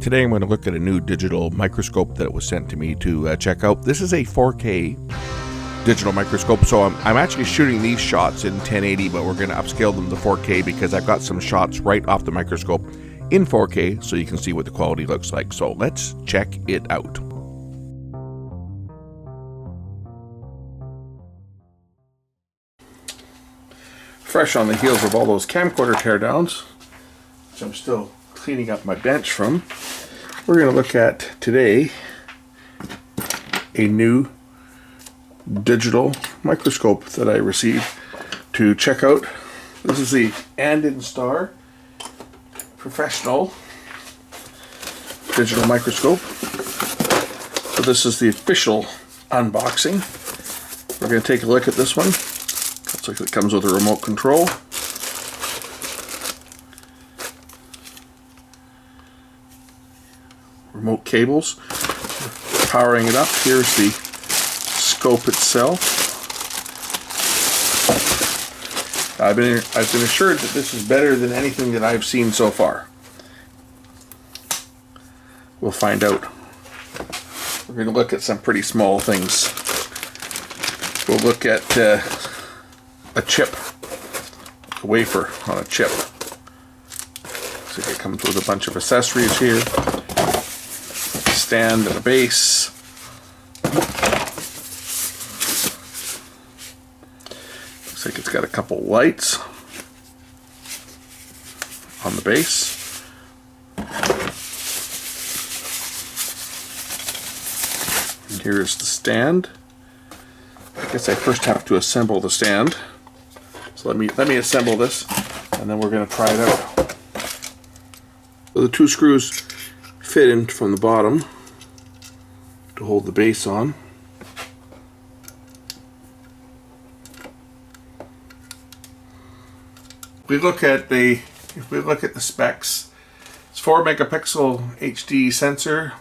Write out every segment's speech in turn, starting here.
Today I'm going to look at a new digital microscope that was sent to me to check out. This is a 4K digital microscope, so I'm actually shooting these shots in 1080, but we're going to upscale them to 4K because I've got some shots right off the microscope in 4K so you can see what the quality looks like. So let's check it out. Fresh on the heels of all those camcorder teardowns, which I'm still cleaning up my bench from, we're going to look at today a new digital microscope that I received to check out. This is the Andonstar professional digital microscope. So this is the official unboxing. We're going to take a look at this one. Looks like it comes with a remote control. Remote cables. Powering it up. Here's the scope itself. I've been assured that this is better than anything that I've seen so far. We'll find out. We're going to look at some pretty small things. We'll look at a chip, a wafer on a chip. So it comes with a bunch of accessories here. Stand and a base. Looks like it's got a couple lights on the base. And here's the stand. I guess I first have to assemble the stand. So let me assemble this, and then we're going to try it out. So the two screws fit in from the bottom to hold the base on. If we look at the specs, it's 4 megapixel HD sensor.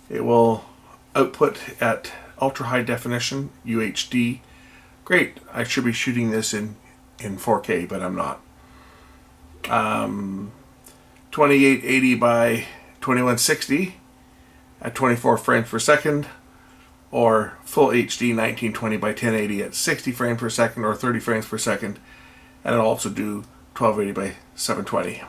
It will output at ultra high definition UHD. Great, I should be shooting this in 4K, but I'm not. 2880 by 2160 at 24 frames per second, or full HD 1920 by 1080 at 60 frames per second or 30 frames per second, and it'll also do 1280 by 720.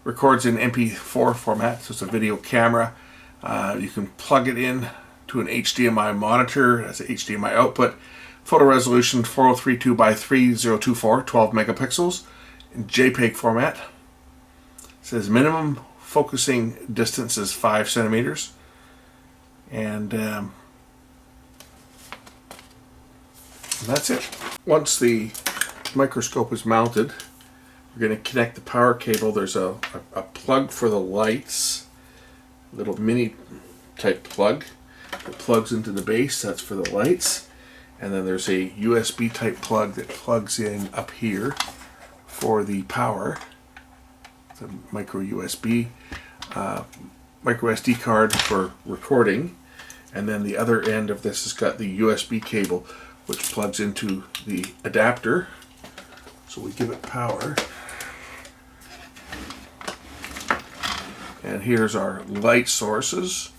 Records in MP4 format, so it's a video camera. You can plug it in to an HDMI monitor as an HDMI output. Photo resolution 4032 by 3024, 12 megapixels in JPEG format. It says minimum focusing distance is 5 centimeters. And that's it. Once the microscope is mounted, we're going to connect the power cable. There's a plug for the lights, a little mini type plug that plugs into the base. That's for the lights. And then there's a USB type plug that plugs in up here for the power. It's a micro USB, micro SD card for recording. And then the other end of this has got the USB cable, which plugs into the adapter. So we give it power. And here's our light sources.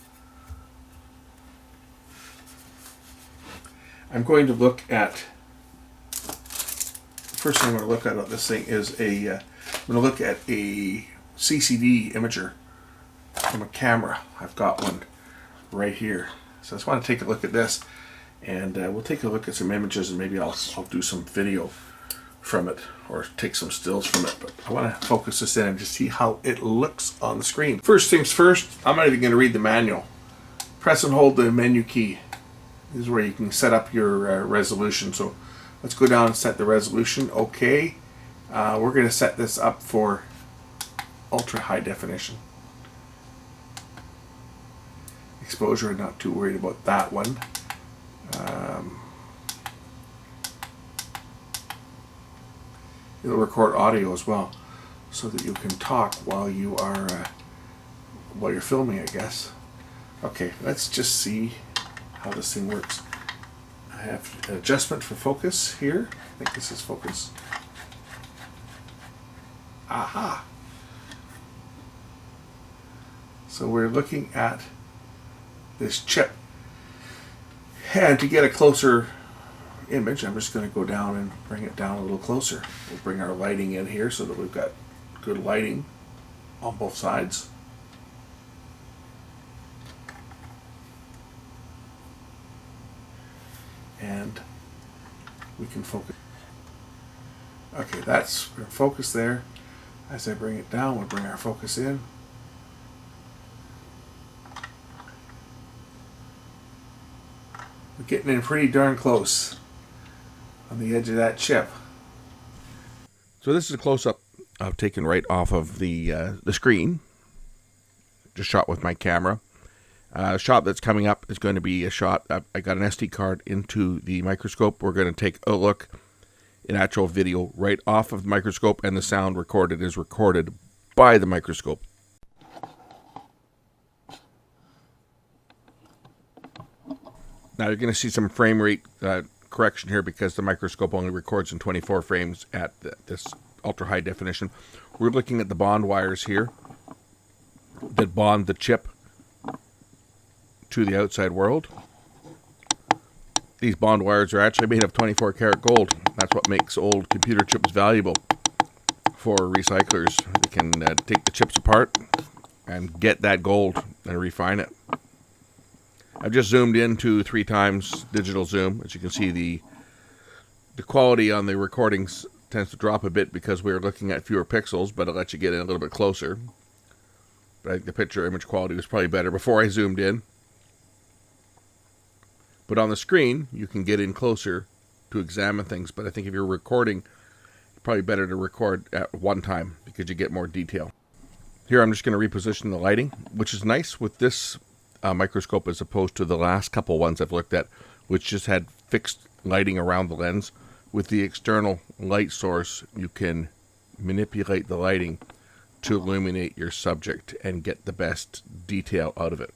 I'm going to look at, the first thing I'm going to look at on this thing is I'm going to look at a CCD imager from a camera. I've got one right here. So I just want to take a look at this, and we'll take a look at some images, and maybe I'll do some video from it or take some stills from it. But I want to focus this in and just see how it looks on the screen. First things first, I'm not even going to read the manual. Press and hold the menu key. This is where you can set up your resolution. So let's go down and set the resolution. Okay. We're going to set this up for ultra high definition. Exposure, I'm not too worried about that one. It'll record audio as well, so that you can talk while you are while you're filming, I guess. Okay, let's just see how this thing works. I have an adjustment for focus here. I think this is focus. Aha! So we're looking at this chip. And to get a closer image, I'm just going to go down and bring it down a little closer. We'll bring our lighting in here so that we've got good lighting on both sides. And we can focus. Okay, that's focus there. As I bring it down, we'll bring our focus in. We're getting in pretty darn close on the edge of that chip. So this is a close-up I've taken right off of the screen, just shot with my camera. Shot that's coming up is going to be a shot. I got an SD card into the microscope. We're going to take a look in actual video right off of the microscope, and the sound recorded is recorded by the microscope. Now you're going to see some frame rate correction here because the microscope only records in 24 frames at this ultra high definition. We're looking at the bond wires here that bond the chip to the outside world. These bond wires are actually made of 24 karat gold. That's what makes old computer chips valuable for recyclers. They can take the chips apart and get that gold and refine it. I've just zoomed into 3 times digital zoom. As you can see, the quality on the recordings tends to drop a bit because we're looking at fewer pixels, but it lets you get in a little bit closer. But I think the picture image quality was probably better before I zoomed in. But on the screen, you can get in closer to examine things. But I think if you're recording, it's probably better to record at one time because you get more detail. Here I'm just going to reposition the lighting, which is nice with this microscope as opposed to the last couple ones I've looked at, which just had fixed lighting around the lens. With the external light source, you can manipulate the lighting to illuminate your subject and get the best detail out of it.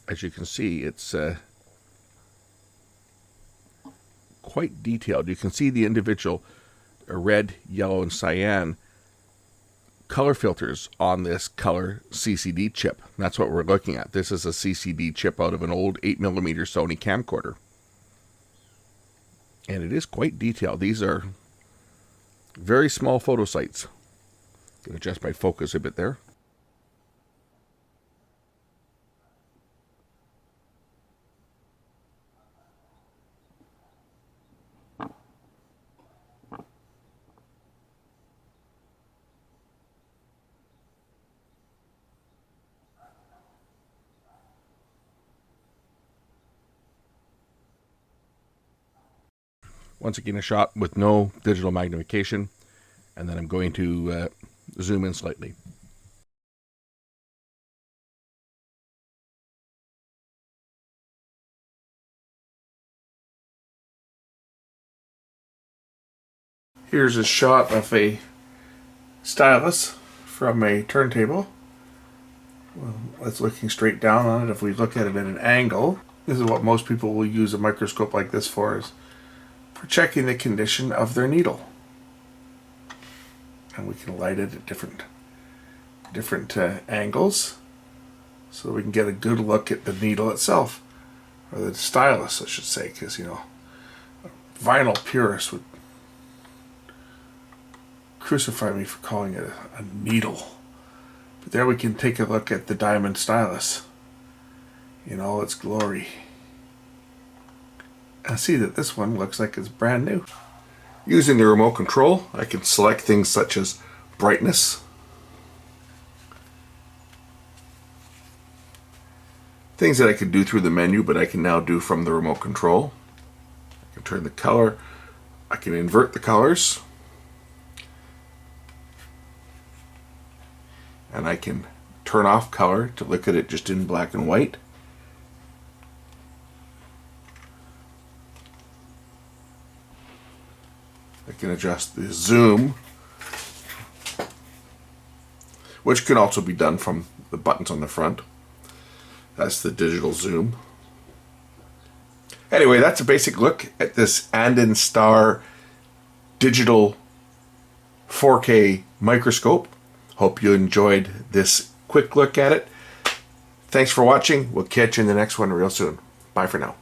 As you can see, it's quite detailed. You can see the individual red, yellow, and cyan color filters on this color CCD chip. That's what we're looking at. This is a CCD chip out of an old 8mm Sony camcorder. And it is quite detailed. These are very small photo sites. Can adjust my focus a bit there. Once again, a shot with no digital magnification, and then I'm going to zoom in slightly. Here's a shot of a stylus from a turntable. Well, that's looking straight down on it. If we look at it at an angle, this is what most people will use a microscope like this for, is for checking the condition of their needle. And we can light it at different angles so that we can get a good look at the needle itself, or the stylus I should say, because a vinyl purist would crucify me for calling it a needle. But there we can take a look at the diamond stylus in all its glory. I see that this one looks like it's brand new. Using the remote control, I can select things such as brightness, things that I could do through the menu, but I can now do from the remote control. I can turn the color, I can invert the colors, and I can turn off color to look at it just in black and white. I can adjust the zoom, which can also be done from the buttons on the front. That's the digital zoom. Anyway, that's a basic look at this Andonstar digital 4K microscope. Hope you enjoyed this quick look at it. Thanks for watching. We'll catch you in the next one real soon. Bye for now.